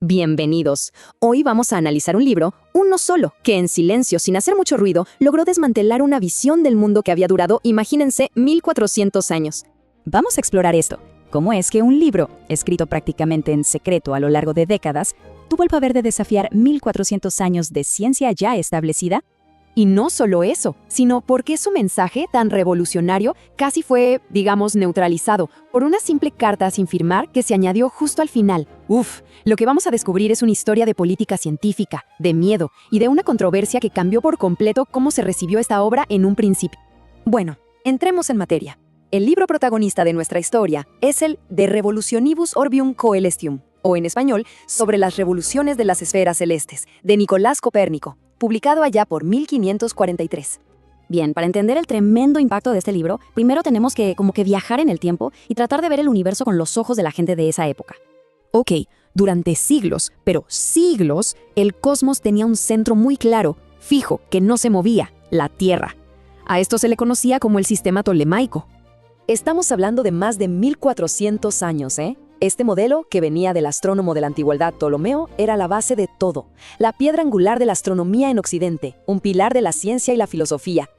Bienvenidos. Hoy vamos a analizar un libro, uno solo, que en silencio, sin hacer mucho ruido, logró desmantelar una visión del mundo que había durado, imagínense, 1400 años. Vamos a explorar esto. ¿Cómo es que un libro, escrito prácticamente en secreto a lo largo de décadas, tuvo el poder de desafiar 1400 años de ciencia ya establecida? Y no solo eso, sino porque su mensaje tan revolucionario casi fue, digamos, neutralizado por una simple carta sin firmar que se añadió justo al final. Lo que vamos a descubrir es una historia de política científica, de miedo y de una controversia que cambió por completo cómo se recibió esta obra en un principio. Bueno, entremos en materia. El libro protagonista de nuestra historia es el De Revolutionibus Orbium Coelestium, o en español, Sobre las revoluciones de las esferas celestes, de Nicolás Copérnico, publicado allá por 1543. Bien, para entender el tremendo impacto de este libro, primero tenemos que viajar en el tiempo y tratar de ver el universo con los ojos de la gente de esa época. Ok, durante siglos, pero siglos, el cosmos tenía un centro muy claro, fijo, que no se movía, la Tierra. A esto se le conocía como el sistema tolemaico. Estamos hablando de más de 1400 años, ¿eh? Este modelo, que venía del astrónomo de la antigüedad Ptolomeo, era la base de todo, la piedra angular de la astronomía en Occidente, un pilar de la ciencia y la filosofía.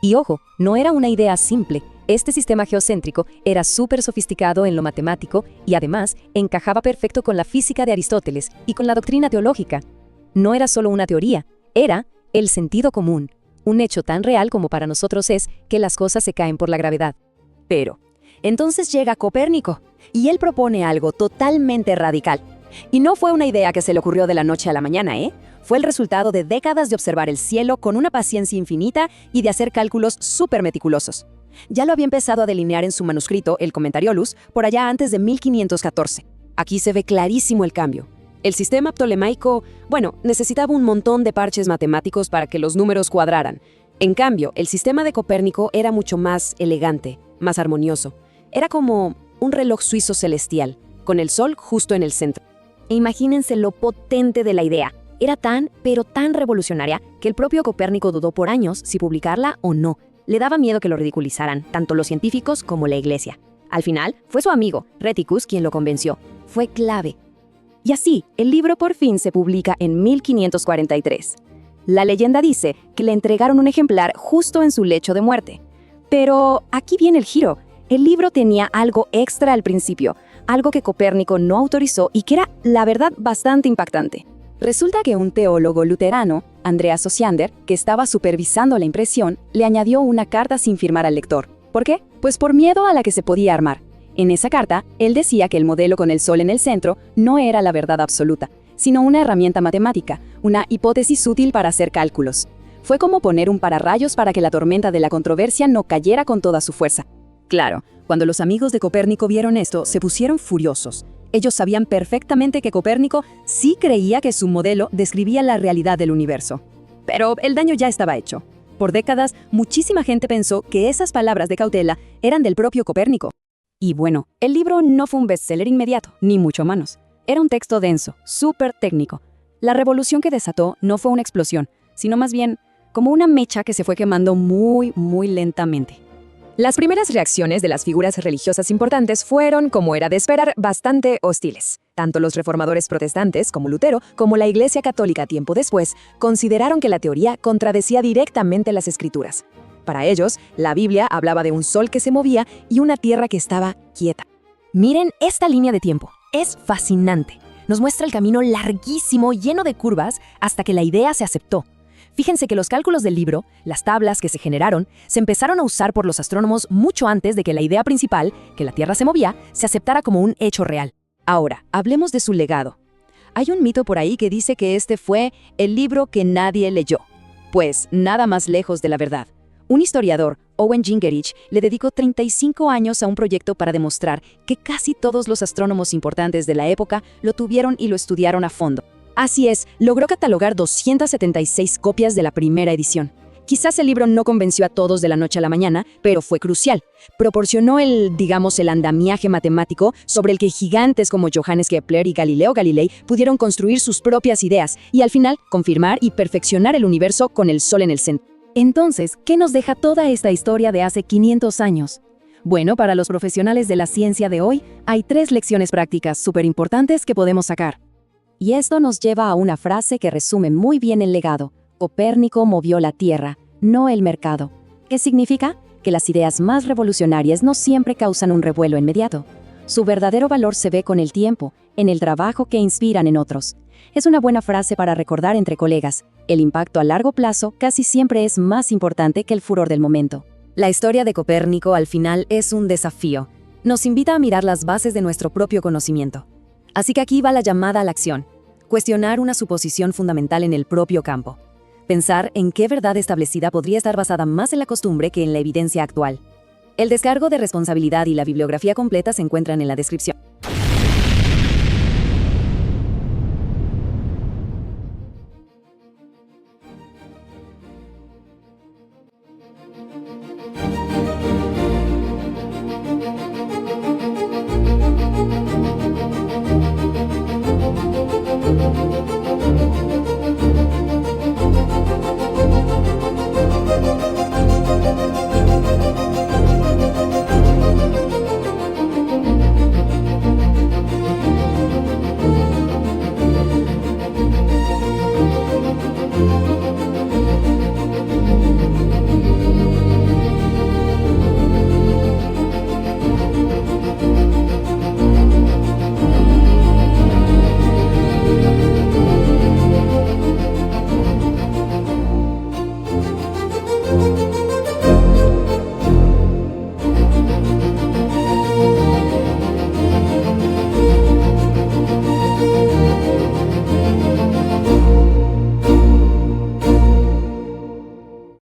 Y ojo, no era una idea simple. Este sistema geocéntrico era súper sofisticado en lo matemático y además encajaba perfecto con la física de Aristóteles y con la doctrina teológica. No era solo una teoría, era el sentido común, un hecho tan real como para nosotros es que las cosas se caen por la gravedad. Pero entonces llega Copérnico, y él propone algo totalmente radical. Y no fue una idea que se le ocurrió de la noche a la mañana, ¿eh? Fue el resultado de décadas de observar el cielo con una paciencia infinita y de hacer cálculos súper meticulosos. Ya lo había empezado a delinear en su manuscrito, el Commentariolus, por allá antes de 1514. Aquí se ve clarísimo el cambio. El sistema ptolemaico, necesitaba un montón de parches matemáticos para que los números cuadraran. En cambio, el sistema de Copérnico era mucho más elegante, más armonioso. Era como un reloj suizo celestial, con el sol justo en el centro. E imagínense lo potente de la idea. Era tan, pero tan revolucionaria que el propio Copérnico dudó por años si publicarla o no. Le daba miedo que lo ridiculizaran, tanto los científicos como la iglesia. Al final, fue su amigo, Rheticus, quien lo convenció. Fue clave. Y así, el libro por fin se publica en 1543. La leyenda dice que le entregaron un ejemplar justo en su lecho de muerte. Pero aquí viene el giro. El libro tenía algo extra al principio, algo que Copérnico no autorizó y que era, la verdad, bastante impactante. Resulta que un teólogo luterano, Andreas Osiander, que estaba supervisando la impresión, le añadió una carta sin firmar al lector. ¿Por qué? Pues por miedo a la que se podía armar. En esa carta, él decía que el modelo con el sol en el centro no era la verdad absoluta, sino una herramienta matemática, una hipótesis útil para hacer cálculos. Fue como poner un pararrayos para que la tormenta de la controversia no cayera con toda su fuerza. Claro, cuando los amigos de Copérnico vieron esto, se pusieron furiosos. Ellos sabían perfectamente que Copérnico sí creía que su modelo describía la realidad del universo. Pero el daño ya estaba hecho. Por décadas, muchísima gente pensó que esas palabras de cautela eran del propio Copérnico. Y bueno, el libro no fue un bestseller inmediato, ni mucho menos. Era un texto denso, súper técnico. La revolución que desató no fue una explosión, sino más bien como una mecha que se fue quemando muy, muy lentamente. Las primeras reacciones de las figuras religiosas importantes fueron, como era de esperar, bastante hostiles. Tanto los reformadores protestantes, como Lutero, como la Iglesia Católica tiempo después, consideraron que la teoría contradecía directamente las Escrituras. Para ellos, la Biblia hablaba de un sol que se movía y una tierra que estaba quieta. Miren esta línea de tiempo. Es fascinante. Nos muestra el camino larguísimo, lleno de curvas, hasta que la idea se aceptó. Fíjense que los cálculos del libro, las tablas que se generaron, se empezaron a usar por los astrónomos mucho antes de que la idea principal, que la Tierra se movía, se aceptara como un hecho real. Ahora, hablemos de su legado. Hay un mito por ahí que dice que este fue el libro que nadie leyó. Pues nada más lejos de la verdad. Un historiador, Owen Gingerich, le dedicó 35 años a un proyecto para demostrar que casi todos los astrónomos importantes de la época lo tuvieron y lo estudiaron a fondo. Así es, logró catalogar 276 copias de la primera edición. Quizás el libro no convenció a todos de la noche a la mañana, pero fue crucial. Proporcionó el andamiaje matemático sobre el que gigantes como Johannes Kepler y Galileo Galilei pudieron construir sus propias ideas y al final confirmar y perfeccionar el universo con el sol en el centro. Entonces, ¿qué nos deja toda esta historia de hace 500 años? Bueno, para los profesionales de la ciencia de hoy, hay 3 lecciones prácticas súper importantes que podemos sacar. Y esto nos lleva a una frase que resume muy bien el legado. Copérnico movió la Tierra, no el mercado. ¿Qué significa? Que las ideas más revolucionarias no siempre causan un revuelo inmediato. Su verdadero valor se ve con el tiempo, en el trabajo que inspiran en otros. Es una buena frase para recordar entre colegas. El impacto a largo plazo casi siempre es más importante que el furor del momento. La historia de Copérnico al final es un desafío. Nos invita a mirar las bases de nuestro propio conocimiento. Así que aquí va la llamada a la acción. Cuestionar una suposición fundamental en el propio campo. Pensar en qué verdad establecida podría estar basada más en la costumbre que en la evidencia actual. El descargo de responsabilidad y la bibliografía completa se encuentran en la descripción.